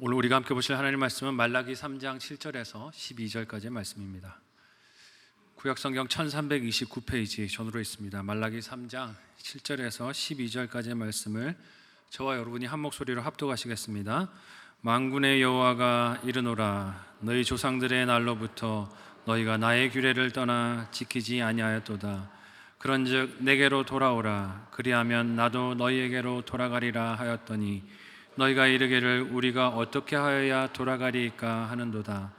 오늘 우리가 함께 보실 하나님 말씀은 말라기 3장 7절에서 12절까지의 말씀입니다. 구약성경 1329페이지 전으로 있습니다. 말라기 3장 7절에서 12절까지의 말씀을 저와 여러분이 한 목소리로 합독하시겠습니다. 만군의 여호와가 이르노라, 너희 조상들의 날로부터 너희가 나의 규례를 떠나 지키지 아니하였도다. 그런즉 내게로 돌아오라, 그리하면 나도 너희에게로 돌아가리라 하였더니 너희가 이르기를 우리가 어떻게 하여야 돌아가리이까 하는도다.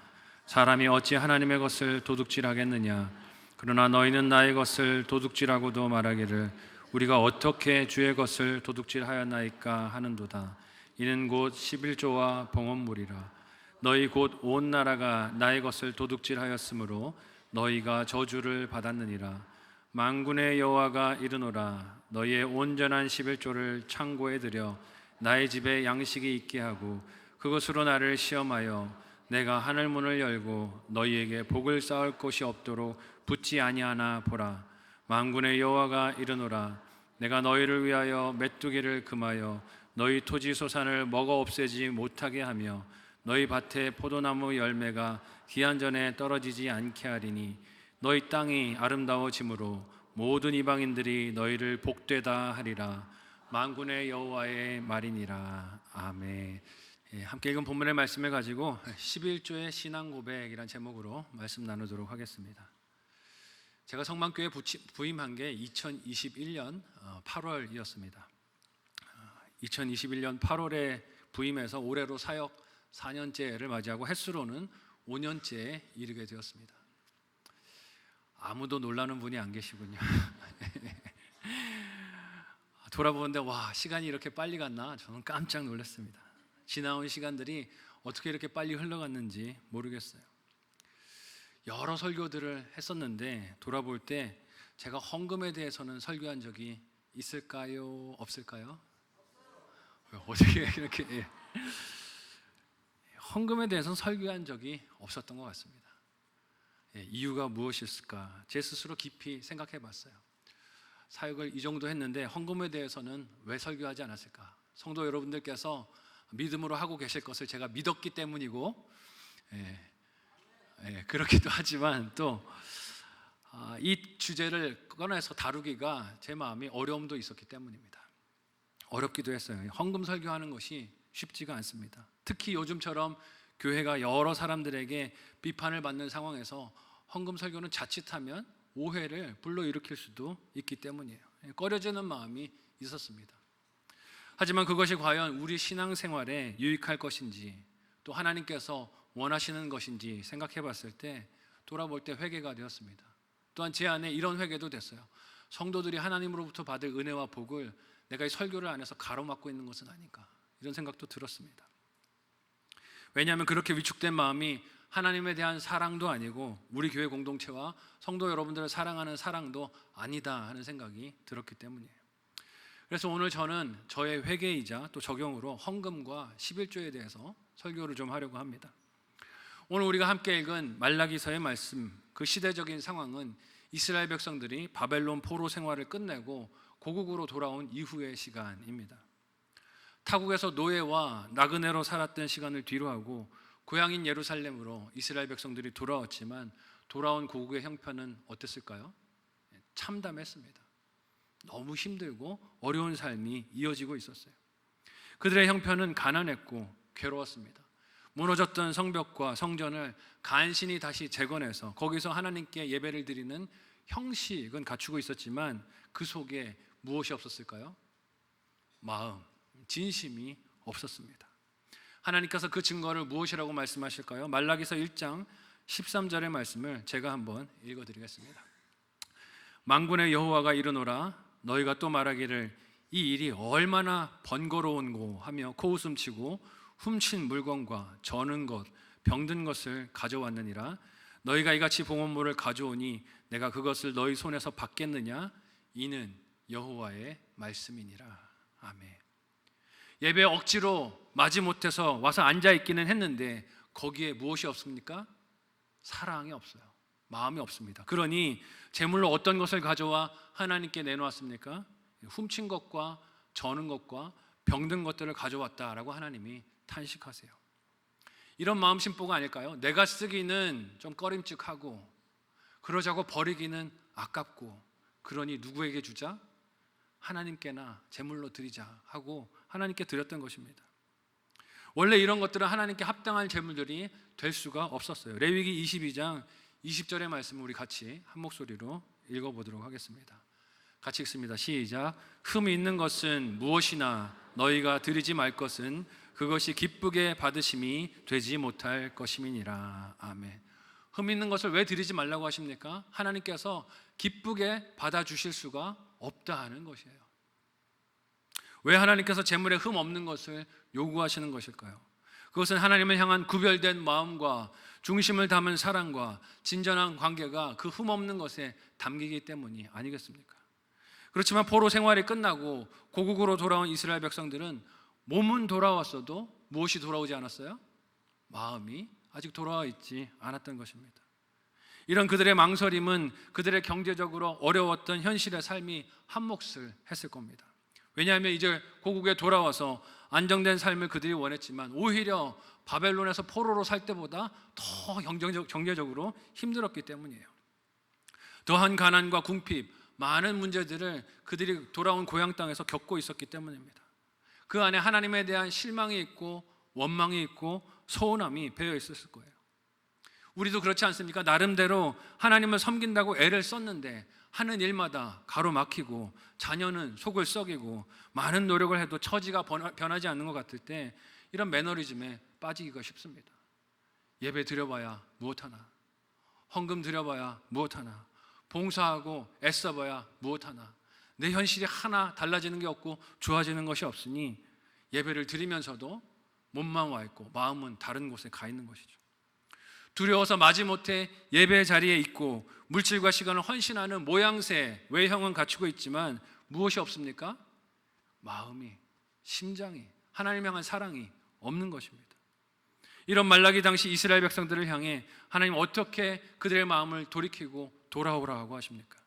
사람이 어찌 하나님의 것을 도둑질하겠느냐. 그러나 너희는 나의 것을 도둑질하고도 말하기를 우리가 어떻게 주의 것을 도둑질하였나이까 하는도다. 이는 곧 11조와 봉헌물이라. 너희 곧 온 나라가 나의 것을 도둑질하였으므로 너희가 저주를 받았느니라. 만군의 여호와가 이르노라, 너희의 온전한 11조를 창고에 들여 나의 집에 양식이 있게 하고 그것으로 나를 시험하여 내가 하늘 문을 열고 너희에게 복을 쌓을 곳이 없도록 붙지 아니하나 보라. 만군의 여호와가 이르노라, 내가 너희를 위하여 메뚜기를 금하여 너희 토지 소산을 먹어 없애지 못하게 하며 너희 밭에 포도나무 열매가 기한 전에 떨어지지 않게 하리니 너희 땅이 아름다워짐으로 모든 이방인들이 너희를 복되다 하리라. 만군의 여호와의 말이니라. 아멘. 함께 읽은 본문의 말씀을 가지고 11조의 신앙 고백이란 제목으로 말씀 나누도록 하겠습니다. 제가 성만교회 부임한 게 2021년 8월이었습니다. 2021년 8월에 부임해서 올해로 사역 4년째를 맞이하고 횟수로는 5년째에 이르게 되었습니다. 아무도 놀라는 분이 안 계시군요. 돌아보는데 와, 시간이 이렇게 빨리 갔나? 저는 깜짝 놀랐습니다. 지나온 시간들이 어떻게 이렇게 빨리 흘러갔는지 모르겠어요. 여러 설교들을 했었는데 돌아볼 때 제가 헌금에 대해서는 설교한 적이 있을까요? 없을까요? 어떻게 이렇게 헌금에 대해서는 설교한 적이 없었던 것 같습니다. 이유가 무엇일까? 제 스스로 깊이 생각해 봤어요. 사역을 이 정도 했는데 헌금에 대해서는 왜 설교하지 않았을까? 성도 여러분들께서 믿음으로 하고 계실 것을 제가 믿었기 때문이고, 그렇기도 하지만 또 이 주제를 꺼내서 다루기가 제 마음이 어려움도 있었기 때문입니다. 어렵기도 했어요. 헌금 설교하는 것이 쉽지가 않습니다. 특히 요즘처럼 교회가 여러 사람들에게 비판을 받는 상황에서 헌금 설교는 자칫하면 오해를 불러일으킬 수도 있기 때문이에요. 꺼려지는 마음이 있었습니다. 하지만 그것이 과연 우리 신앙생활에 유익할 것인지 또 하나님께서 원하시는 것인지 생각해 봤을 때 돌아볼 때 회개가 되었습니다. 또한 제 안에 이런 회개도 됐어요. 성도들이 하나님으로부터 받을 은혜와 복을 내가 이 설교를 안에서 가로막고 있는 것은 아닌가, 이런 생각도 들었습니다. 왜냐하면 그렇게 위축된 마음이 하나님에 대한 사랑도 아니고 우리 교회 공동체와 성도 여러분들을 사랑하는 사랑도 아니다 하는 생각이 들었기 때문이에요. 그래서 오늘 저는 저의 회개이자 또 적용으로 헌금과 11조에 대해서 설교를 좀 하려고 합니다. 오늘 우리가 함께 읽은 말라기서의 말씀, 그 시대적인 상황은 이스라엘 백성들이 바벨론 포로 생활을 끝내고 고국으로 돌아온 이후의 시간입니다. 타국에서 노예와 나그네로 살았던 시간을 뒤로하고 고향인 예루살렘으로 이스라엘 백성들이 돌아왔지만 돌아온 고국의 형편은 어땠을까요? 참담했습니다. 너무 힘들고 어려운 삶이 이어지고 있었어요. 그들의 형편은 가난했고 괴로웠습니다. 무너졌던 성벽과 성전을 간신히 다시 재건해서 거기서 하나님께 예배를 드리는 형식은 갖추고 있었지만 그 속에 무엇이 없었을까요? 마음, 진심이 없었습니다. 하나님께서 그 증거를 무엇이라고 말씀하실까요? 말라기서 1장 13절의 말씀을 제가 한번 읽어드리겠습니다. 만군의 여호와가 이르노라, 너희가 또 말하기를 이 일이 얼마나 번거로운고 하며 코웃음치고 훔친 물건과 저는 것, 병든 것을 가져왔느니라. 너희가 이같이 봉헌물을 가져오니 내가 그것을 너희 손에서 받겠느냐? 이는 여호와의 말씀이니라. 아멘. 예배 억지로 마지못해서 와서 앉아있기는 했는데 거기에 무엇이 없습니까? 사랑이 없어요. 마음이 없습니다. 그러니 제물로 어떤 것을 가져와 하나님께 내놓았습니까? 훔친 것과 저는 것과 병든 것들을 가져왔다라고 하나님이 탄식하세요. 이런 마음 심보가 아닐까요? 내가 쓰기는 좀 꺼림칙하고 그러자고 버리기는 아깝고 그러니 누구에게 주자? 하나님께나 제물로 드리자 하고 하나님께 드렸던 것입니다. 원래 이런 것들은 하나님께 합당한 제물들이 될 수가 없었어요. 레위기 22장 20절의 말씀을 우리 같이 한 목소리로 읽어보도록 하겠습니다. 같이 읽습니다. 시작. 흠이 있는 것은 무엇이나 너희가 드리지 말 것은 그것이 기쁘게 받으심이 되지 못할 것임이니라. 아멘. 흠 있는 것을 왜 드리지 말라고 하십니까? 하나님께서 기쁘게 받아주실 수가 없다 하는 것이에요. 왜 하나님께서 제물에 흠 없는 것을 요구하시는 것일까요? 그것은 하나님을 향한 구별된 마음과 중심을 담은 사랑과 진전한 관계가 그 흠 없는 것에 담기기 때문이 아니겠습니까? 그렇지만 포로 생활이 끝나고 고국으로 돌아온 이스라엘 백성들은 몸은 돌아왔어도 무엇이 돌아오지 않았어요? 마음이 아직 돌아와 있지 않았던 것입니다. 이런 그들의 망설임은 그들의 경제적으로 어려웠던 현실의 삶이 한몫을 했을 겁니다. 왜냐하면 이제 고국에 돌아와서 안정된 삶을 그들이 원했지만 오히려 바벨론에서 포로로 살 때보다 더 경제적으로 힘들었기 때문이에요. 더한 가난과 궁핍, 많은 문제들을 그들이 돌아온 고향 땅에서 겪고 있었기 때문입니다. 그 안에 하나님에 대한 실망이 있고 원망이 있고 서운함이 배어 있었을 거예요. 우리도 그렇지 않습니까? 나름대로 하나님을 섬긴다고 애를 썼는데 하는 일마다 가로막히고 자녀는 속을 썩이고 많은 노력을 해도 처지가 변하지 않는 것 같을 때 이런 매너리즘에 빠지기가 쉽습니다. 예배 드려봐야 무엇하나, 헌금 드려봐야 무엇하나, 봉사하고 애써봐야 무엇하나, 내 현실이 하나 달라지는 게 없고 좋아지는 것이 없으니 예배를 드리면서도 몸만 와 있고 마음은 다른 곳에 가 있는 것이죠. 두려워서 마지못해 예배 자리에 있고 물질과 시간을 헌신하는 모양새, 외형은 갖추고 있지만 무엇이 없습니까? 마음이, 심장이, 하나님 향한 사랑이 없는 것입니다. 이런 말라기 당시 이스라엘 백성들을 향해 하나님 어떻게 그들의 마음을 돌이키고 돌아오라고 하십니까?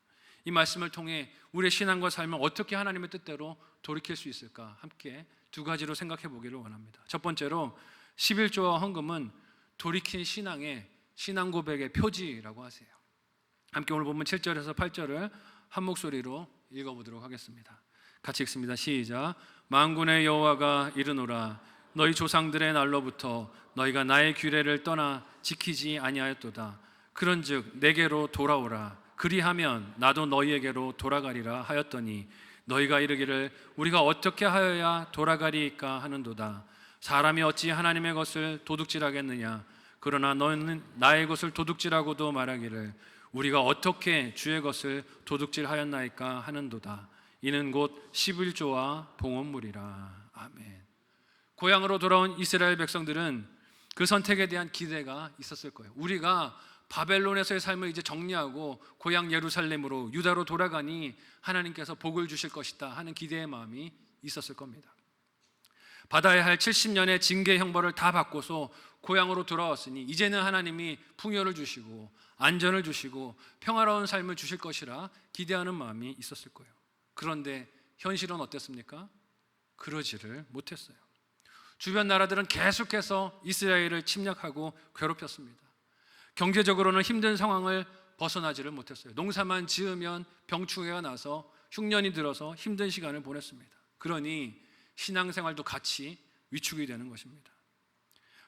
이 말씀을 통해 우리의 신앙과 삶을 어떻게 하나님의 뜻대로 돌이킬 수 있을까? 함께 두 가지로 생각해 보기를 원합니다. 첫 번째로 11조와 헌금은 돌이킨 신앙의 신앙 고백의 표지라고 하세요. 함께 오늘 본문 7절에서 8절을 한 목소리로 읽어보도록 하겠습니다. 같이 읽습니다. 시작. 만군의 여호와가 이르노라 너희 조상들의 날로부터 너희가 나의 규례를 떠나 지키지 아니하였도다. 그런즉 내게로 돌아오라. 그리하면 나도 너희에게로 돌아가리라 하였더니 너희가 이르기를 우리가 어떻게 하여야 돌아가리이까 하는도다. 사람이 어찌 하나님의 것을 도둑질하겠느냐. 그러나 너는 나의 것을 도둑질하고도 말하기를 우리가 어떻게 주의 것을 도둑질하였나이까 하는도다. 이는 곧 11조와 봉헌물이라. 아멘. 고향으로 돌아온 이스라엘 백성들은 그 선택에 대한 기대가 있었을 거예요. 우리가 바벨론에서의 삶을 이제 정리하고 고향 예루살렘으로 유다로 돌아가니 하나님께서 복을 주실 것이다 하는 기대의 마음이 있었을 겁니다. 받아야 할 70년의 징계 형벌을 다 받고서 고향으로 돌아왔으니 이제는 하나님이 풍요를 주시고 안전을 주시고 평화로운 삶을 주실 것이라 기대하는 마음이 있었을 거예요. 그런데 현실은 어땠습니까? 그러지를 못했어요. 주변 나라들은 계속해서 이스라엘을 침략하고 괴롭혔습니다. 경제적으로는 힘든 상황을 벗어나지를 못했어요. 농사만 지으면 병충해가 나서 흉년이 들어서 힘든 시간을 보냈습니다. 그러니 신앙생활도 같이 위축이 되는 것입니다.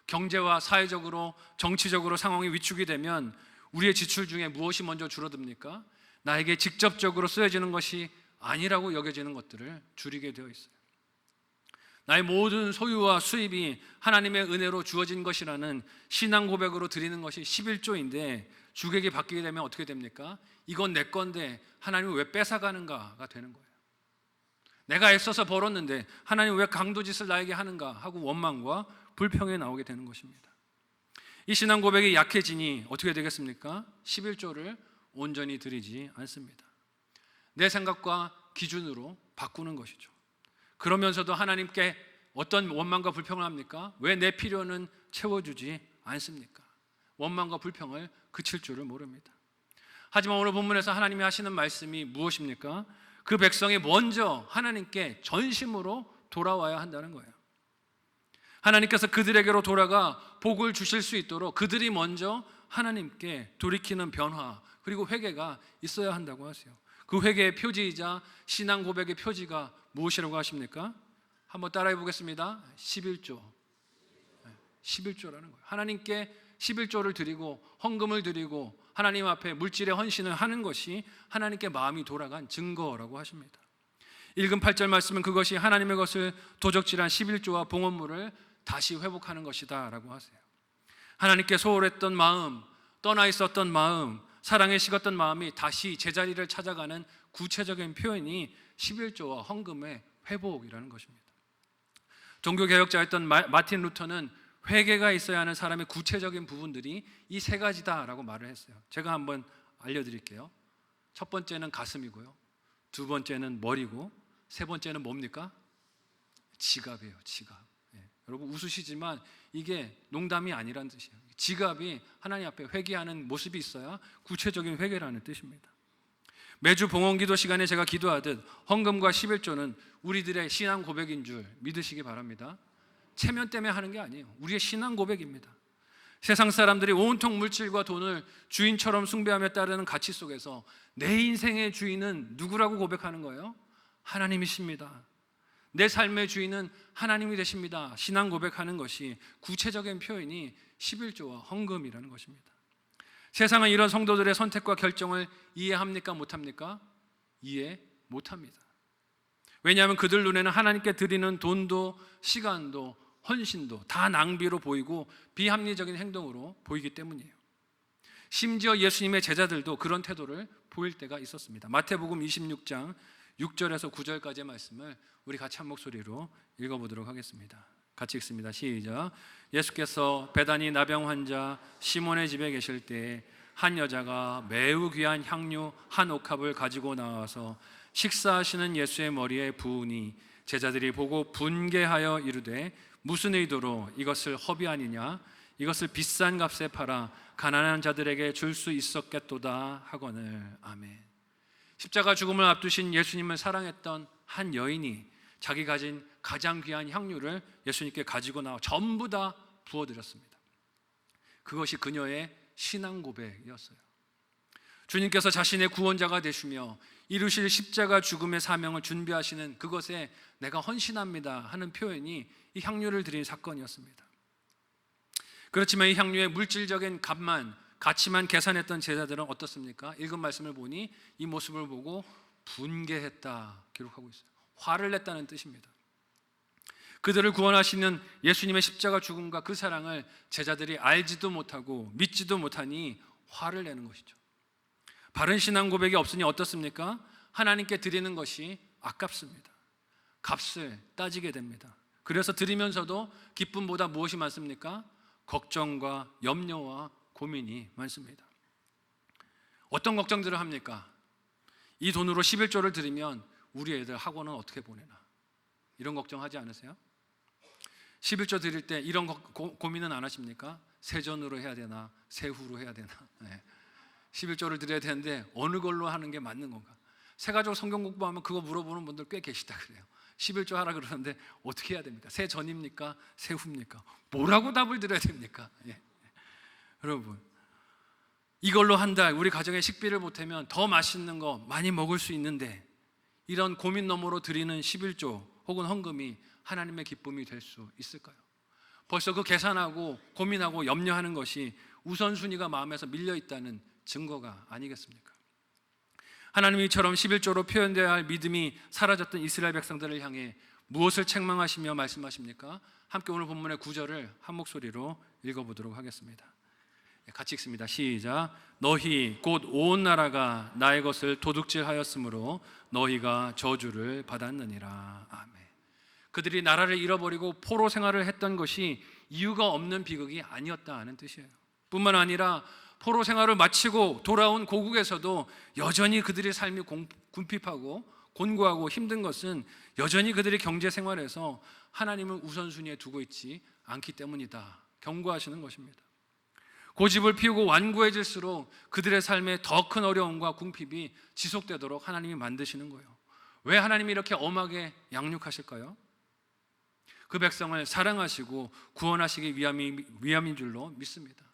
경제와 사회적으로 정치적으로 상황이 위축이 되면 우리의 지출 중에 무엇이 먼저 줄어듭니까? 나에게 직접적으로 쓰여지는 것이 아니라고 여겨지는 것들을 줄이게 되어 있어요. 나의 모든 소유와 수입이 하나님의 은혜로 주어진 것이라는 신앙 고백으로 드리는 것이 11조인데 주객이 바뀌게 되면 어떻게 됩니까? 이건 내 건데 하나님은 왜 뺏어가는가가 되는 거예요. 내가 애써서 벌었는데 하나님 왜 강도짓을 나에게 하는가 하고 원망과 불평이 나오게 되는 것입니다. 이 신앙 고백이 약해지니 어떻게 되겠습니까? 11조를 온전히 드리지 않습니다. 내 생각과 기준으로 바꾸는 것이죠. 그러면서도 하나님께 어떤 원망과 불평을 합니까? 왜 내 필요는 채워주지 않습니까? 원망과 불평을 그칠 줄을 모릅니다. 하지만 오늘 본문에서 하나님이 하시는 말씀이 무엇입니까? 그 백성이 먼저 하나님께 전심으로 돌아와야 한다는 거예요. 하나님께서 그들에게로 돌아가 복을 주실 수 있도록 그들이 먼저 하나님께 돌이키는 변화, 그리고 회개가 있어야 한다고 하세요. 그 회개의 표지이자 신앙 고백의 표지가 무엇이라고 하십니까? 한번 따라해 보겠습니다. 11조. 11조라는 거예요. 하나님께 11조를 드리고 헌금을 드리고 하나님 앞에 물질의 헌신을 하는 것이 하나님께 마음이 돌아간 증거라고 하십니다. 읽은 8절 말씀은 그것이 하나님의 것을 도적질한 11조와 봉헌물을 다시 회복하는 것이다 라고 하세요. 하나님께 소홀했던 마음, 떠나 있었던 마음, 사랑에 식었던 마음이 다시 제자리를 찾아가는 구체적인 표현이 11조와 헌금의 회복이라는 것입니다. 종교개혁자였던 마틴 루터는 회개가 있어야 하는 사람의 구체적인 부분들이 이 세 가지다라고 말을 했어요. 제가 한번 알려드릴게요. 첫 번째는 가슴이고요, 두 번째는 머리고, 세 번째는 뭡니까? 지갑이에요. 지갑. 여러분 웃으시지만 이게 농담이 아니란 뜻이에요. 지갑이 하나님 앞에 회개하는 모습이 있어야 구체적인 회개라는 뜻입니다. 매주 봉헌기도 시간에 제가 기도하듯 헌금과 11조는 우리들의 신앙 고백인 줄 믿으시기 바랍니다. 체면 때문에 하는 게 아니에요. 우리의 신앙 고백입니다. 세상 사람들이 온통 물질과 돈을 주인처럼 숭배하며 따르는 가치 속에서 내 인생의 주인은 누구라고 고백하는 거예요? 하나님이십니다. 내 삶의 주인은 하나님이 되십니다. 신앙 고백하는 것이 구체적인 표현이 11조와 헌금이라는 것입니다. 세상은 이런 성도들의 선택과 결정을 이해합니까? 못합니까? 이해 못합니다. 왜냐하면 그들 눈에는 하나님께 드리는 돈도 시간도 헌신도 다 낭비로 보이고 비합리적인 행동으로 보이기 때문이에요. 심지어 예수님의 제자들도 그런 태도를 보일 때가 있었습니다. 마태복음 26장 6절에서 9절까지의 말씀을 우리 같이 한 목소리로 읽어보도록 하겠습니다. 같이 읽습니다. 시작. 예수께서 베다니 나병 환자 시몬의 집에 계실 때 한 여자가 매우 귀한 향유 한 옥합을 가지고 나와서 식사하시는 예수의 머리에 부으니 제자들이 보고 분개하여 이르되 무슨 의도로 이것을 허비하느냐, 이것을 비싼 값에 팔아 가난한 자들에게 줄 수 있었겠도다 하거늘. 아멘. 십자가 죽음을 앞두신 예수님을 사랑했던 한 여인이 자기 가진 가장 귀한 향유를 예수님께 가지고 나와 전부 다 부어드렸습니다. 그것이 그녀의 신앙 고백이었어요. 주님께서 자신의 구원자가 되시며 이루실 십자가 죽음의 사명을 준비하시는 그것에 내가 헌신합니다 하는 표현이 이 향유를 드린 사건이었습니다. 그렇지만 이 향유의 물질적인 가치만 계산했던 제자들은 어떻습니까? 읽은 말씀을 보니 이 모습을 보고 분개했다 기록하고 있어요. 화를 냈다는 뜻입니다. 그들을 구원하시는 예수님의 십자가 죽음과 그 사랑을 제자들이 알지도 못하고 믿지도 못하니 화를 내는 것이죠. 바른 신앙 고백이 없으니 어떻습니까? 하나님께 드리는 것이 아깝습니다. 값을 따지게 됩니다. 그래서 드리면서도 기쁨보다 무엇이 많습니까? 걱정과 염려와 고민이 많습니다. 어떤 걱정들을 합니까? 이 돈으로 11조를 드리면 우리 애들 학원은 어떻게 보내나, 이런 걱정하지 않으세요? 11조 드릴 때 이런 고민은 안 하십니까? 세전으로 해야 되나 세후로 해야 되나. 11조를 드려야 되는데 어느 걸로 하는 게 맞는 건가? 새가족 성경 공부하면 그거 물어보는 분들 꽤 계시다 그래요. 11조 하라 그러는데 어떻게 해야 됩니까? 세전입니까? 세후입니까? 뭐라고 답을 드려야 됩니까? 여러분, 이걸로 한 달 우리 가정에 식비를 보태면 더 맛있는 거 많이 먹을 수 있는데 이런 고민 너머로 드리는 11조 혹은 헌금이 하나님의 기쁨이 될 수 있을까요? 벌써 그 계산하고 고민하고 염려하는 것이 우선순위가 마음에서 밀려있다는 증거가 아니겠습니까? 하나님이 이처럼 11조로 표현되어야 할 믿음이 사라졌던 이스라엘 백성들을 향해 무엇을 책망하시며 말씀하십니까? 함께 오늘 본문의 9절을 한 목소리로 읽어보도록 하겠습니다. 같이 읽습니다. 시작. 너희 곧 온 나라가 나의 것을 도둑질하였으므로 너희가 저주를 받았느니라. 아멘. 그들이 나라를 잃어버리고 포로 생활을 했던 것이 이유가 없는 비극이 아니었다는 뜻이에요. 뿐만 아니라 포로 생활을 마치고 돌아온 고국에서도 여전히 그들의 삶이 궁핍하고 곤고하고 힘든 것은 여전히 그들의 경제 생활에서 하나님을 우선순위에 두고 있지 않기 때문이다 경고하시는 것입니다. 고집을 피우고 완고해질수록 그들의 삶에 더 큰 어려움과 궁핍이 지속되도록 하나님이 만드시는 거예요. 왜 하나님이 이렇게 엄하게 양육하실까요? 그 백성을 사랑하시고 구원하시기 위함인 줄로 믿습니다.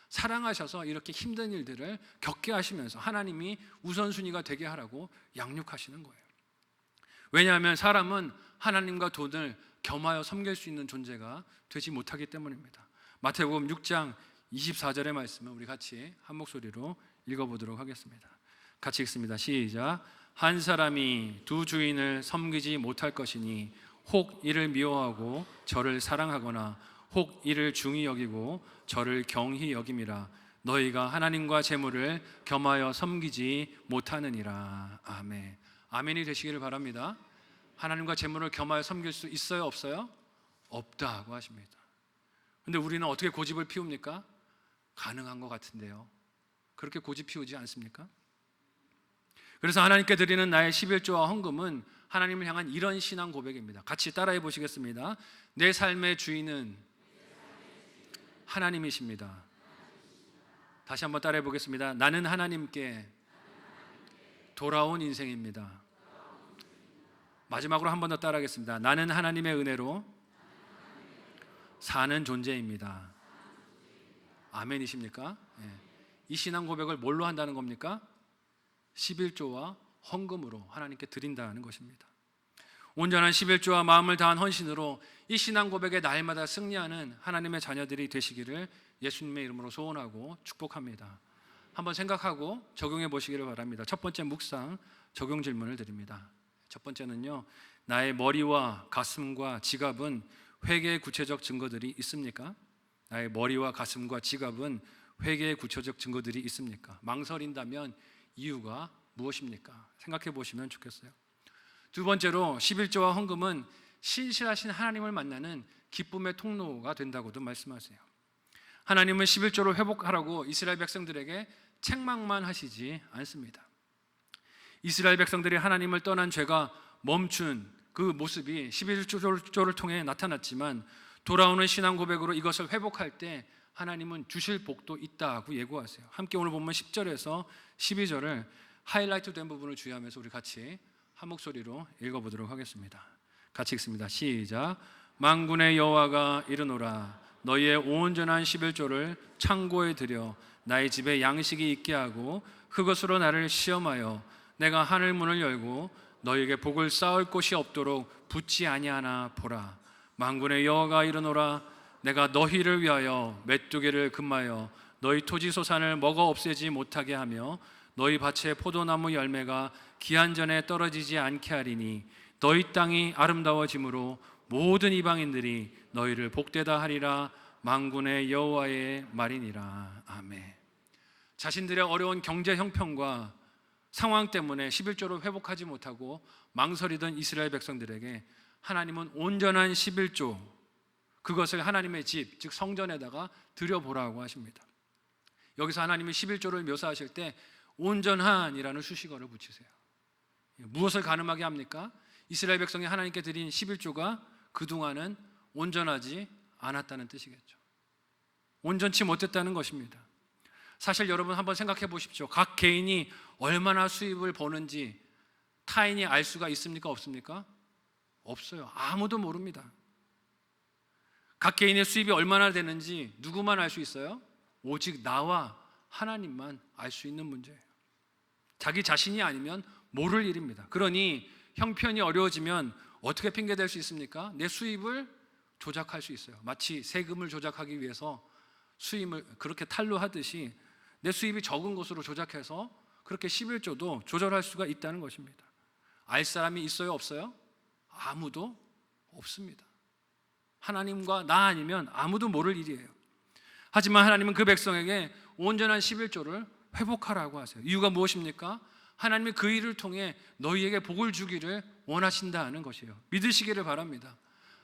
사랑하셔서 이렇게 힘든 일들을 겪게 하시면서 하나님이 우선순위가 되게 하라고 양육하시는 거예요. 왜냐하면 사람은 하나님과 돈을 겸하여 섬길 수 있는 존재가 되지 못하기 때문입니다. 마태복음 6장 24절의 말씀을 우리 같이 한 목소리로 읽어보도록 하겠습니다. 같이 읽습니다. 시작. 한 사람이 두 주인을 섬기지 못할 것이니 혹 이를 미워하고 저를 사랑하거나 혹 이를 중히 여기고 저를 경히 여김이라. 너희가 하나님과 재물을 겸하여 섬기지 못하느니라. 아멘. 아멘이 되시기를 바랍니다. 하나님과 재물을 겸하여 섬길 수 있어요, 없어요? 없다고 하십니다. 근데 우리는 어떻게 고집을 피웁니까? 가능한 것 같은데요. 그렇게 고집 피우지 않습니까? 그래서 하나님께 드리는 나의 11조와 헌금은 하나님을 향한 이런 신앙 고백입니다. 같이 따라해 보시겠습니다. 내 삶의 주인은 하나님이십니다. 다시 한번 따라해 보겠습니다. 나는 하나님께 돌아온 인생입니다. 마지막으로 한 번 더 따라하겠습니다. 나는 하나님의 은혜로 사는 존재입니다. 아멘이십니까? 네. 이 신앙 고백을 뭘로 한다는 겁니까? 11조와 헌금으로 하나님께 드린다는 것입니다. 온전한 11조와 마음을 다한 헌신으로 이 신앙 고백에 날마다 승리하는 하나님의 자녀들이 되시기를 예수님의 이름으로 소원하고 축복합니다. 한번 생각하고 적용해 보시기를 바랍니다. 첫 번째 묵상 적용 질문을 드립니다. 첫 번째는요, 나의 머리와 가슴과 지갑은 회개의 구체적 증거들이 있습니까? 나의 머리와 가슴과 지갑은 회개의 구체적 증거들이 있습니까? 망설인다면 이유가 무엇입니까? 생각해 보시면 좋겠어요. 두 번째로 11조와 헌금은 신실하신 하나님을 만나는 기쁨의 통로가 된다고도 말씀하세요. 하나님은 11조를 회복하라고 이스라엘 백성들에게 책망만 하시지 않습니다. 이스라엘 백성들이 하나님을 떠난 죄가 멈춘 그 모습이 11조를 통해 나타났지만 돌아오는 신앙 고백으로 이것을 회복할 때 하나님은 주실 복도 있다고 예고하세요. 함께 오늘 보면 10절에서 12절을 하이라이트 된 부분을 주의하면서 우리 같이 한 목소리로 읽어보도록 하겠습니다. 같이 읽습니다. 시작. 만군의 여호와가 이르노라. 너희의 온전한 11조를 창고에 들여 나의 집에 양식이 있게 하고 그것으로 나를 시험하여 내가 하늘 문을 열고 너희에게 복을 쌓을 곳이 없도록 붙지 아니하나 보라. 만군의 여호와가 이르노라. 내가 너희를 위하여 메뚜기를 금하여 너희 토지 소산을 먹어 없애지 못하게 하며 너희 밭의 포도나무 열매가 기한 전에 떨어지지 않게 하리니 너희 땅이 아름다워짐으로 모든 이방인들이 너희를 복되다 하리라. 만군의 여호와의 말이니라. 아멘. 자신들의 어려운 경제 형편과 상황 때문에 11조를 회복하지 못하고 망설이던 이스라엘 백성들에게 하나님은 온전한 11조, 그것을 하나님의 집, 즉 성전에다가 드려보라고 하십니다. 여기서 하나님이 11조를 묘사하실 때 온전한이라는 수식어를 붙이세요. 무엇을 가늠하게 합니까? 이스라엘 백성이 하나님께 드린 11조가 그동안은 온전하지 않았다는 뜻이겠죠. 온전치 못했다는 것입니다. 사실 여러분 한번 생각해 보십시오. 각 개인이 얼마나 수입을 버는지 타인이 알 수가 있습니까? 없습니까? 없어요. 아무도 모릅니다. 각 개인의 수입이 얼마나 되는지 누구만 알 수 있어요? 오직 나와 하나님만 알 수 있는 문제예요. 자기 자신이 아니면 모를 일입니다. 그러니 형편이 어려워지면 어떻게 핑계댈 수 있습니까? 내 수입을 조작할 수 있어요. 마치 세금을 조작하기 위해서 수입을 그렇게 탄로하듯이 내 수입이 적은 것으로 조작해서 그렇게 11조도 조절할 수가 있다는 것입니다. 알 사람이 있어요, 없어요? 아무도 없습니다. 하나님과 나 아니면 아무도 모를 일이에요. 하지만 하나님은 그 백성에게 온전한 11조를 회복하라고 하세요. 이유가 무엇입니까? 하나님이 그 일을 통해 너희에게 복을 주기를 원하신다는 것이에요. 믿으시기를 바랍니다.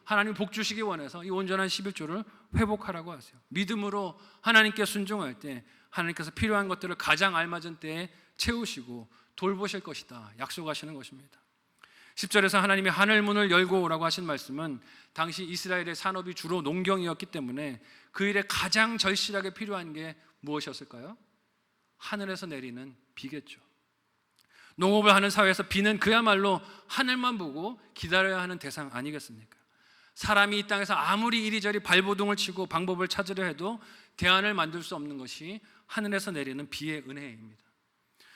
하나님 복 주시기 원해서 이 온전한 11조를 회복하라고 하세요. 믿음으로 하나님께 순종할 때 하나님께서 필요한 것들을 가장 알맞은 때에 채우시고 돌보실 것이다 약속하시는 것입니다. 10절에서 하나님이 하늘 문을 열고 오라고 하신 말씀은 당시 이스라엘의 산업이 주로 농경이었기 때문에 그 일에 가장 절실하게 필요한 게 무엇이었을까요? 하늘에서 내리는 비겠죠. 농업을 하는 사회에서 비는 그야말로 하늘만 보고 기다려야 하는 대상 아니겠습니까? 사람이 이 땅에서 아무리 이리저리 발버둥을 치고 방법을 찾으려 해도 대안을 만들 수 없는 것이 하늘에서 내리는 비의 은혜입니다.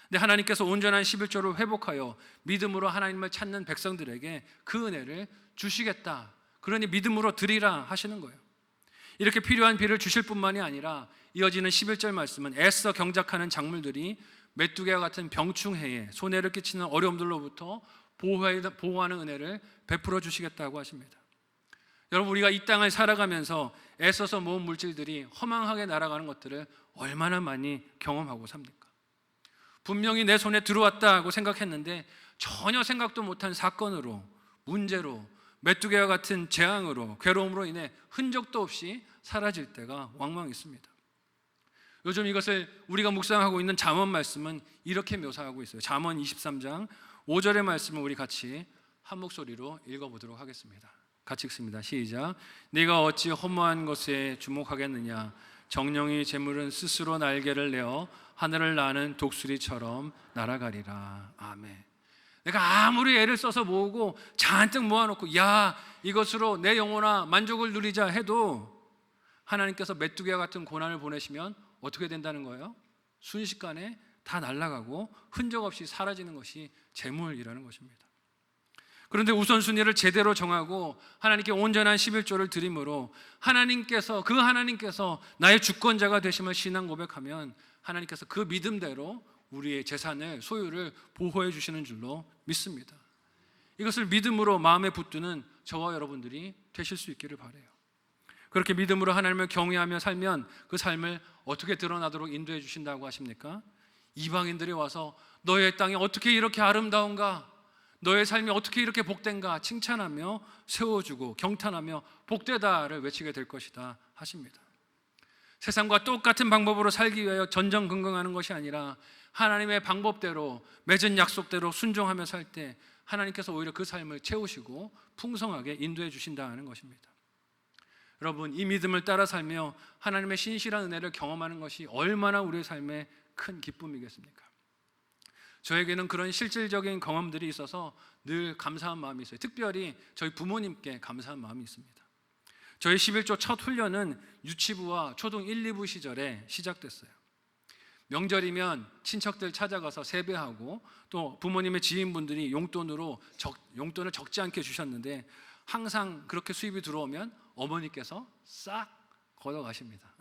근데 하나님께서 온전한 11조를 회복하여 믿음으로 하나님을 찾는 백성들에게 그 은혜를 주시겠다, 그러니 믿음으로 드리라 하시는 거예요. 이렇게 필요한 비를 주실 뿐만이 아니라 이어지는 11절 말씀은 애써 경작하는 작물들이 메뚜기와 같은 병충해에 손해를 끼치는 어려움들로부터 보호하는 은혜를 베풀어 주시겠다고 하십니다. 여러분, 우리가 이 땅을 살아가면서 애써서 모은 물질들이 허망하게 날아가는 것들을 얼마나 많이 경험하고 삽니까? 분명히 내 손에 들어왔다고 생각했는데 전혀 생각도 못한 사건으로, 문제로, 메뚜기와 같은 재앙으로, 괴로움으로 인해 흔적도 없이 사라질 때가 왕왕 있습니다. 요즘 이것을 우리가 묵상하고 있는 잠언 말씀은 이렇게 묘사하고 있어요. 잠언 23장 5절의 말씀을 우리 같이 한 목소리로 읽어보도록 하겠습니다. 같이 읽습니다. 시작. 네가 어찌 허무한 것에 주목하겠느냐? 정령이 재물은 스스로 날개를 내어 하늘을 나는 독수리처럼 날아가리라. 아멘. 내가 아무리 애를 써서 모으고 잔뜩 모아놓고 야, 이것으로 내 영혼아 만족을 누리자 해도 하나님께서 메뚜기와 같은 고난을 보내시면 어떻게 된다는 거예요? 순식간에 다 날아가고 흔적 없이 사라지는 것이 재물이라는 것입니다. 그런데 우선순위를 제대로 정하고 하나님께 온전한 11조를 드림으로 하나님께서 나의 주권자가 되심을 신앙 고백하면 하나님께서 그 믿음대로 우리의 재산을, 소유를 보호해 주시는 줄로 믿습니다. 이것을 믿음으로 마음에 붙드는 저와 여러분들이 되실 수 있기를 바라요. 그렇게 믿음으로 하나님을 경외하며 살면 그 삶을 어떻게 드러나도록 인도해 주신다고 하십니까? 이방인들이 와서 너의 땅이 어떻게 이렇게 아름다운가, 너의 삶이 어떻게 이렇게 복된가 칭찬하며 세워주고 경탄하며 복되다를 외치게 될 것이다 하십니다. 세상과 똑같은 방법으로 살기 위하여 전전긍긍하는 것이 아니라 하나님의 방법대로, 맺은 약속대로 순종하며 살 때 하나님께서 오히려 그 삶을 채우시고 풍성하게 인도해 주신다는 것입니다. 여러분, 이 믿음을 따라 살며 하나님의 신실한 은혜를 경험하는 것이 얼마나 우리의 삶에 큰 기쁨이겠습니까? 저에게는 그런 실질적인 경험들이 있어서 늘 감사한 마음이 있어요. 특별히 저희 부모님께 감사한 마음이 있습니다. 저희 11조 첫 훈련은 유치부와 초등 1, 2부 시절에 시작됐어요. 명절이면 친척들 찾아가서 세배하고 또 부모님의 지인분들이 용돈을 적지 않게 주셨는데 항상 그렇게 수입이 들어오면 어머니께서 싹 걷어가십니다.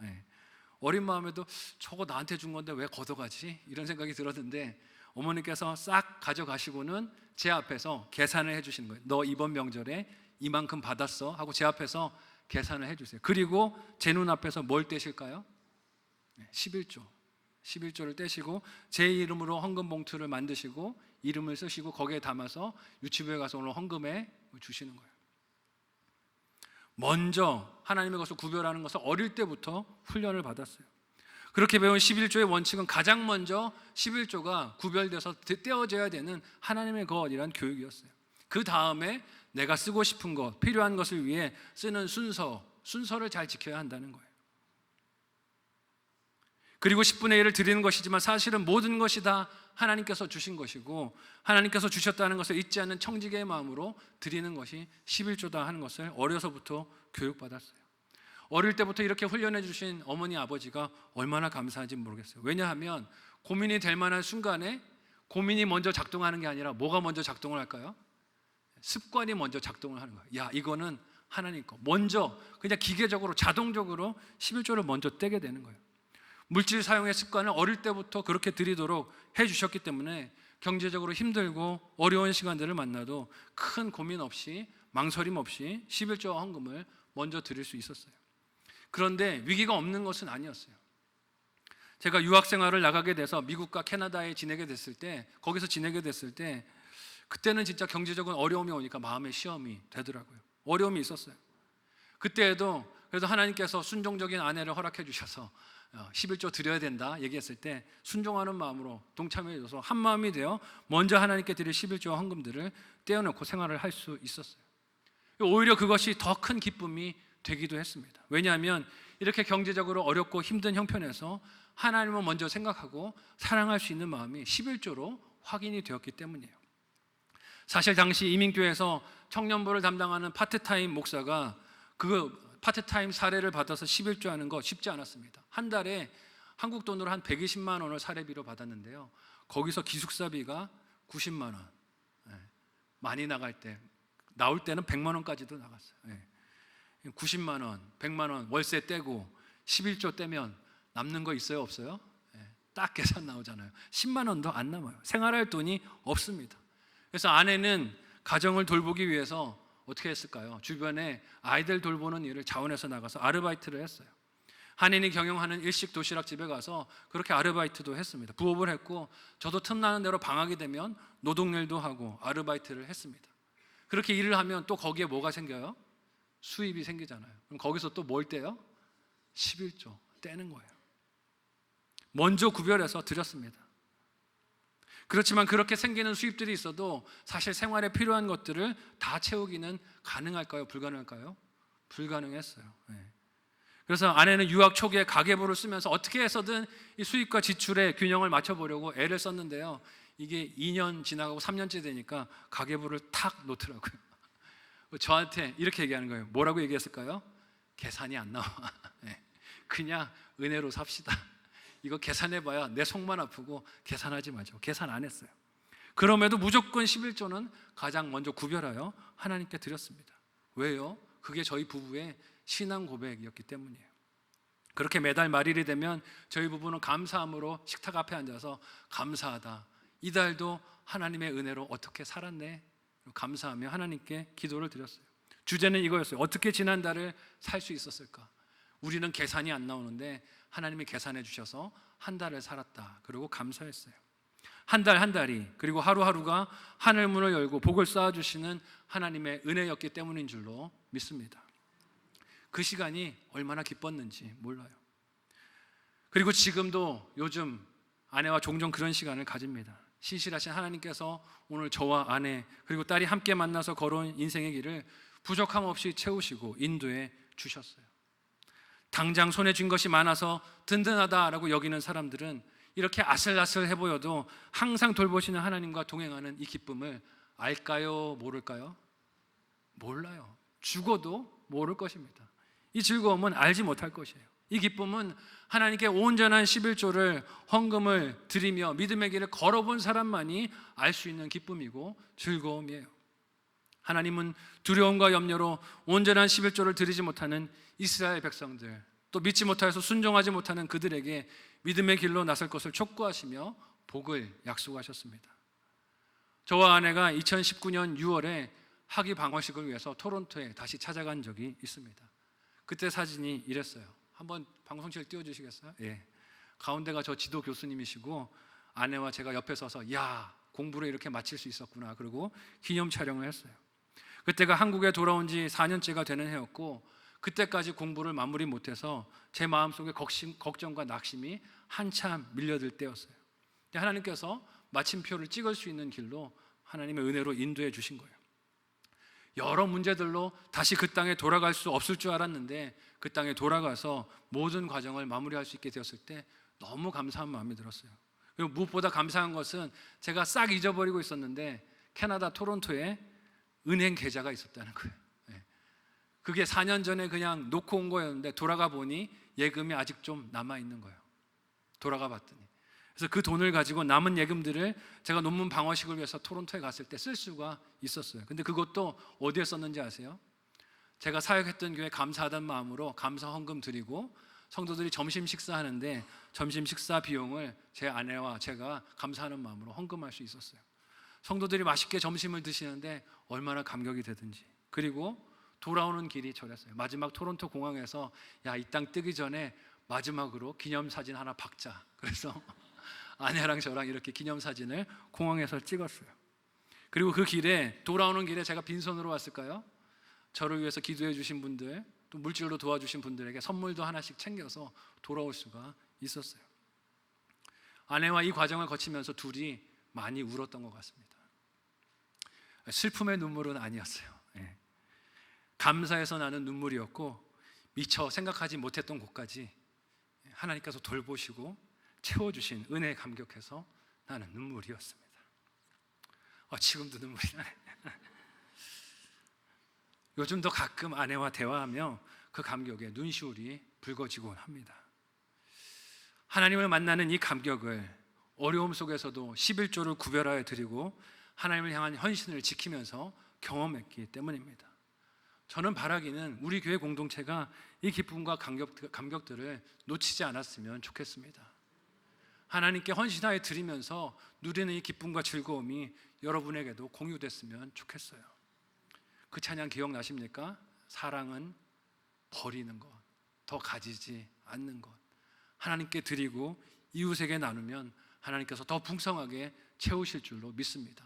어린 마음에도 저거 나한테 준 건데 왜 걷어가지? 이런 생각이 들었는데 어머니께서 싹 가져가시고는 제 앞에서 계산을 해주시는 거예요. 너 이번 명절에 이만큼 받았어 하고 제 앞에서 계산을 해주세요. 그리고 제 눈앞에서 뭘 떼실까요? 11조를 떼시고 제 이름으로 헌금 봉투를 만드시고 이름을 쓰시고 거기에 담아서 유치부에 가서 오늘 헌금에 주시는 거예요. 먼저 하나님의 것을 구별하는 것을 어릴 때부터 훈련을 받았어요. 그렇게 배운 11조의 원칙은 가장 먼저 11조가 구별돼서 떼어져야 되는 하나님의 것이란 교육이었어요. 그 다음에 내가 쓰고 싶은 것, 필요한 것을 위해 쓰는 순서를 잘 지켜야 한다는 거예요. 그리고 10분의 1을 드리는 것이지만 사실은 모든 것이 다 하나님께서 주신 것이고 하나님께서 주셨다는 것을 잊지 않는 청지기의 마음으로 드리는 것이 11조다 하는 것을 어려서부터 교육받았어요. 어릴 때부터 이렇게 훈련해 주신 어머니 아버지가 얼마나 감사한지 모르겠어요. 왜냐하면 고민이 될 만한 순간에 고민이 먼저 작동하는 게 아니라 뭐가 먼저 작동을 할까요? 습관이 먼저 작동을 하는 거예요. 야, 이거는 하나님 거. 먼저 그냥 기계적으로 자동적으로 11조를 먼저 떼게 되는 거예요. 물질 사용의 습관을 어릴 때부터 그렇게 드리도록 해주셨기 때문에 경제적으로 힘들고 어려운 시간들을 만나도 큰 고민 없이 망설임 없이 11조 헌금을 먼저 드릴 수 있었어요. 그런데 위기가 없는 것은 아니었어요. 제가 유학생활을 나가게 돼서 미국과 캐나다에 거기서 지내게 됐을 때 그때는 진짜 경제적인 어려움이 오니까 마음의 시험이 되더라고요. 어려움이 있었어요. 그때에도 그래도 하나님께서 순종적인 아내를 허락해 주셔서 11조 드려야 된다 얘기했을 때 순종하는 마음으로 동참해 줘서 한 마음이 되어 먼저 하나님께 드릴 11조 헌금들을 떼어놓고 생활을 할 수 있었어요. 오히려 그것이 더 큰 기쁨이 되기도 했습니다. 왜냐하면 이렇게 경제적으로 어렵고 힘든 형편에서 하나님을 먼저 생각하고 사랑할 수 있는 마음이 11조로 확인이 되었기 때문이에요. 사실 당시 이민교회에서 청년부를 담당하는 파트타임 목사가 그 파트타임 사례를 받아서 11조 하는 거 쉽지 않았습니다. 한 달에 한국 돈으로 한 120만 원을 사례비로 받았는데요, 거기서 기숙사비가 90만 원, 많이 나갈 때, 나올 때는 100만 원까지도 나갔어요. 90만 원, 100만 원 월세 떼고 11조 떼면 남는 거 있어요, 없어요? 딱 계산 나오잖아요. 10만 원도 안 남아요. 생활할 돈이 없습니다. 그래서 아내는 가정을 돌보기 위해서 어떻게 했을까요? 주변에 아이들 돌보는 일을 자원해서 나가서 아르바이트를 했어요. 한인이 경영하는 일식 도시락집에 가서 그렇게 아르바이트도 했습니다. 부업을 했고, 저도 틈나는 대로 방학이 되면 노동일도 하고 아르바이트를 했습니다. 그렇게 일을 하면 또 거기에 뭐가 생겨요? 수입이 생기잖아요. 그럼 거기서 또 뭘 떼요? 11조 떼는 거예요. 먼저 구별해서 드렸습니다. 그렇지만 그렇게 생기는 수입들이 있어도 사실 생활에 필요한 것들을 다 채우기는 가능할까요? 불가능할까요? 불가능했어요. 그래서 아내는 유학 초기에 가계부를 쓰면서 어떻게 해서든 이 수입과 지출의 균형을 맞춰보려고 애를 썼는데요, 이게 2년 지나가고 3년째 되니까 가계부를 탁 놓더라고요. 저한테 이렇게 얘기하는 거예요. 뭐라고 얘기했을까요? 계산이 안 나와. 그냥 은혜로 삽시다. 이거 계산해봐야 내 속만 아프고 계산하지 마죠. 계산 안 했어요. 그럼에도 무조건 11조는 가장 먼저 구별하여 하나님께 드렸습니다. 왜요? 그게 저희 부부의 신앙 고백이었기 때문이에요. 그렇게 매달 말일이 되면 저희 부부는 감사함으로 식탁 앞에 앉아서 감사하다, 이달도 하나님의 은혜로 어떻게 살았네, 감사하며 하나님께 기도를 드렸어요. 주제는 이거였어요. 어떻게 지난달을 살 수 있었을까? 우리는 계산이 안 나오는데 하나님이 계산해 주셔서 한 달을 살았다. 그리고 감사했어요. 한 달 한 달이, 그리고 하루하루가 하늘 문을 열고 복을 쌓아주시는 하나님의 은혜였기 때문인 줄로 믿습니다. 그 시간이 얼마나 기뻤는지 몰라요. 그리고 지금도 요즘 아내와 종종 그런 시간을 가집니다. 신실하신 하나님께서 오늘 저와 아내 그리고 딸이 함께 만나서 걸어온 인생의 길을 부족함 없이 채우시고 인도해 주셨어요. 당장 손에 쥔 것이 많아서 든든하다라고 여기는 사람들은 이렇게 아슬아슬해 보여도 항상 돌보시는 하나님과 동행하는 이 기쁨을 알까요? 모를까요? 몰라요. 죽어도 모를 것입니다. 이 즐거움은 알지 못할 것이에요. 이 기쁨은 하나님께 온전한 11조를 헌금을 드리며 믿음의 길을 걸어본 사람만이 알 수 있는 기쁨이고 즐거움이에요. 하나님은 두려움과 염려로 온전한 11조를 드리지 못하는 이스라엘 백성들, 또 믿지 못하여서 순종하지 못하는 그들에게 믿음의 길로 나설 것을 촉구하시며 복을 약속하셨습니다. 저와 아내가 2019년 6월에 학위 방어식을 위해서 토론토에 다시 찾아간 적이 있습니다. 그때 사진이 이랬어요. 한번 방송실 띄워주시겠어요? 가운데가 저 지도 교수님이시고 아내와 제가 옆에 서서 야, 공부를 이렇게 마칠 수 있었구나, 그리고 기념 촬영을 했어요. 그때가 한국에 돌아온 지 4년째가 되는 해였고, 그때까지 공부를 마무리 못해서 제 마음속에 걱정과 낙심이 한참 밀려들 때였어요. 하나님께서 마침표를 찍을 수 있는 길로 하나님의 은혜로 인도해 주신 거예요. 여러 문제들로 다시 그 땅에 돌아갈 수 없을 줄 알았는데 그 땅에 돌아가서 모든 과정을 마무리할 수 있게 되었을 때 너무 감사한 마음이 들었어요. 그리고 무엇보다 감사한 것은 제가 싹 잊어버리고 있었는데 캐나다 토론토에 은행 계좌가 있었다는 거예요. 그게 4년 전에 그냥 놓고 온 거였는데 돌아가 보니 예금이 아직 좀 남아있는 거예요. 돌아가 봤더니. 그래서 그 돈을 가지고 남은 예금들을 제가 논문 방어식을 위해서 토론토에 갔을 때 쓸 수가 있었어요. 근데 그것도 어디에 썼는지 아세요? 제가 사역했던 교회 감사하다는 마음으로 감사 헌금 드리고 성도들이 점심 식사하는데 점심 식사 비용을 제 아내와 제가 감사하는 마음으로 헌금할 수 있었어요. 성도들이 맛있게 점심을 드시는데 얼마나 감격이 되든지. 그리고 돌아오는 길이 저랬어요. 마지막 토론토 공항에서 야, 이 땅 뜨기 전에 마지막으로 기념사진 하나 박자. 그래서 아내랑 저랑 이렇게 기념사진을 공항에서 찍었어요. 그리고 그 길에, 돌아오는 길에 제가 빈손으로 왔을까요? 저를 위해서 기도해 주신 분들, 또 물질로 도와주신 분들에게 선물도 하나씩 챙겨서 돌아올 수가 있었어요. 아내와 이 과정을 거치면서 둘이 많이 울었던 것 같습니다. 슬픔의 눈물은 아니었어요. 감사해서 나는 눈물이었고, 미처 생각하지 못했던 곳까지 하나님께서 돌보시고 채워주신 은혜에 감격해서 나는 눈물이었습니다. 지금도 눈물이 나네. 요즘도 가끔 아내와 대화하며 그 감격에 눈시울이 붉어지곤 합니다. 하나님을 만나는 이 감격을 어려움 속에서도 11조를 구별하여 드리고 하나님을 향한 헌신을 지키면서 경험했기 때문입니다. 저는 바라기는 우리 교회 공동체가 이 기쁨과 감격들을 놓치지 않았으면 좋겠습니다. 하나님께 헌신하여 드리면서 누리는 이 기쁨과 즐거움이 여러분에게도 공유됐으면 좋겠어요. 그 찬양 기억나십니까? 사랑은 버리는 것, 더 가지지 않는 것. 하나님께 드리고 이웃에게 나누면 하나님께서 더 풍성하게 채우실 줄로 믿습니다.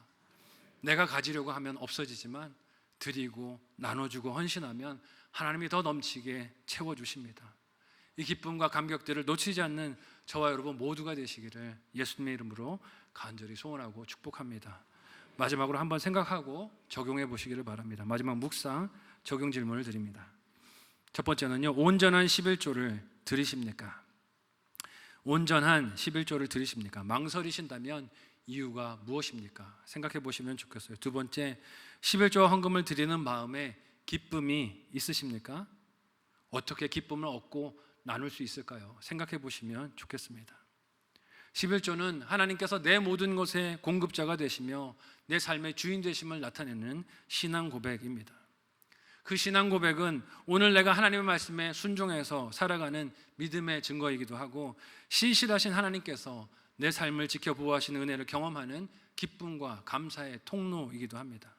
내가 가지려고 하면 없어지지만 드리고 나눠주고 헌신하면 하나님이 더 넘치게 채워주십니다. 이 기쁨과 감격들을 놓치지 않는 저와 여러분 모두가 되시기를 예수님의 이름으로 간절히 소원하고 축복합니다. 마지막으로 한번 생각하고 적용해 보시기를 바랍니다. 마지막 묵상 적용 질문을 드립니다. 첫 번째는요, 온전한 11조를 드리십니까? 온전한 11조를 드리십니까? 망설이신다면 이유가 무엇입니까? 생각해 보시면 좋겠어요. 두 번째, 11조와 헌금을 드리는 마음에 기쁨이 있으십니까? 어떻게 기쁨을 얻고 나눌 수 있을까요? 생각해 보시면 좋겠습니다. 11조는 하나님께서 내 모든 것의 공급자가 되시며 내 삶의 주인 되심을 나타내는 신앙 고백입니다. 그 신앙 고백은 오늘 내가 하나님의 말씀에 순종해서 살아가는 믿음의 증거이기도 하고, 신실하신 하나님께서 내 삶을 지켜보호하시는 은혜를 경험하는 기쁨과 감사의 통로이기도 합니다.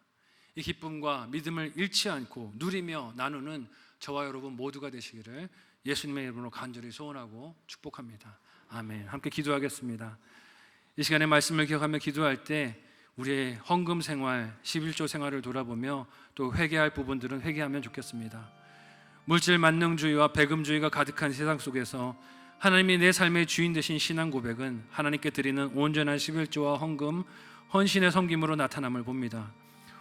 이 기쁨과 믿음을 잃지 않고 누리며 나누는 저와 여러분 모두가 되시기를 예수님의 이름으로 간절히 소원하고 축복합니다. 아멘. 함께 기도하겠습니다. 이 시간에 말씀을 기억하며 기도할 때 우리의 헌금 생활, 11조 생활을 돌아보며 또 회개할 부분들은 회개하면 좋겠습니다. 물질 만능주의와 배금주의가 가득한 세상 속에서 하나님이 내 삶의 주인 되신 신앙 고백은 하나님께 드리는 온전한 11조와 헌금, 헌신의 섬김으로 나타남을 봅니다.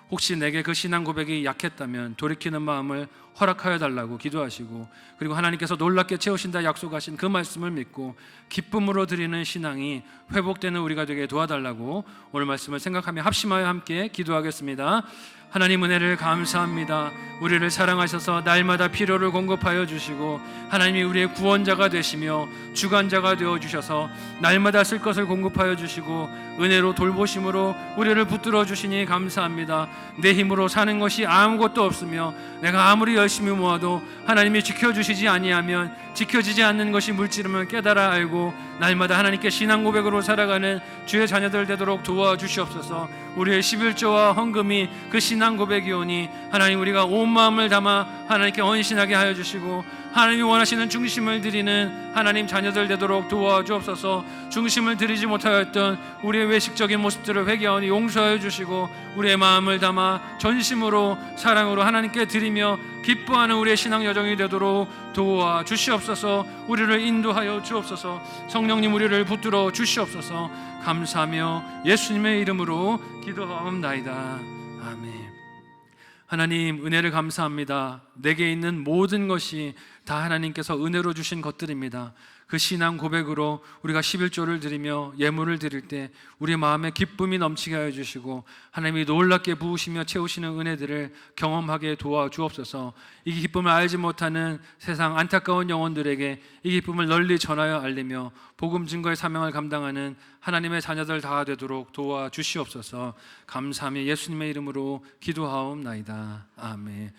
혹시 내게 그 신앙 고백이 약했다면 돌이키는 마음을 허락하여 달라고 기도하시고, 그리고 하나님께서 놀랍게 채우신다 약속하신 그 말씀을 믿고 기쁨으로 드리는 신앙이 회복되는 우리가 되게 도와달라고 오늘 말씀을 생각하며 합심하여 함께 기도하겠습니다. 하나님 은혜를 감사합니다. 우리를 사랑하셔서 날마다 필요를 공급하여 주시고 하나님이 우리의 구원자가 되시며 주관자가 되어주셔서 날마다 쓸 것을 공급하여 주시고 은혜로 돌보심으로 우리를 붙들어 주시니 감사합니다. 내 힘으로 사는 것이 아무것도 없으며 내가 아무리 열심히 모아도 하나님이 지켜주시지 아니하면 지켜지지 않는 것이 물질임을 깨달아 알고 날마다 하나님께 신앙 고백으로 살아가는 주의 자녀들 되도록 도와주시옵소서. 우리의 11조와 헌금이 그 신앙 고백이오니 하나님 우리가 온 마음을 담아 하나님께 헌신하게 하여 주시고 하나님이 원하시는 중심을 드리는 하나님 자녀들 되도록 도와주옵소서. 중심을 드리지 못하였던 우리의 외식적인 모습들을 회개하니 용서하여 주시고 우리의 마음을 담아 전심으로 사랑으로 하나님께 드리며 기뻐하는 우리의 신앙 여정이 되도록 도와주시옵소서. 우리를 인도하여 주옵소서. 성령님 우리를 붙들어 주시옵소서. 감사하며 예수님의 이름으로 기도하옵나이다. 아멘. 하나님 은혜를 감사합니다. 내게 있는 모든 것이 다 하나님께서 은혜로 주신 것들입니다. 그 신앙 고백으로 우리가 11조를 드리며 예물을 드릴 때 우리 마음에 기쁨이 넘치게 하여 주시고 하나님이 놀랍게 부으시며 채우시는 은혜들을 경험하게 도와주옵소서. 이 기쁨을 알지 못하는 세상 안타까운 영혼들에게 이 기쁨을 널리 전하여 알리며 복음 증거의 사명을 감당하는 하나님의 자녀들 다 되도록 도와주시옵소서. 감사하며 예수님의 이름으로 기도하옵나이다. 아멘.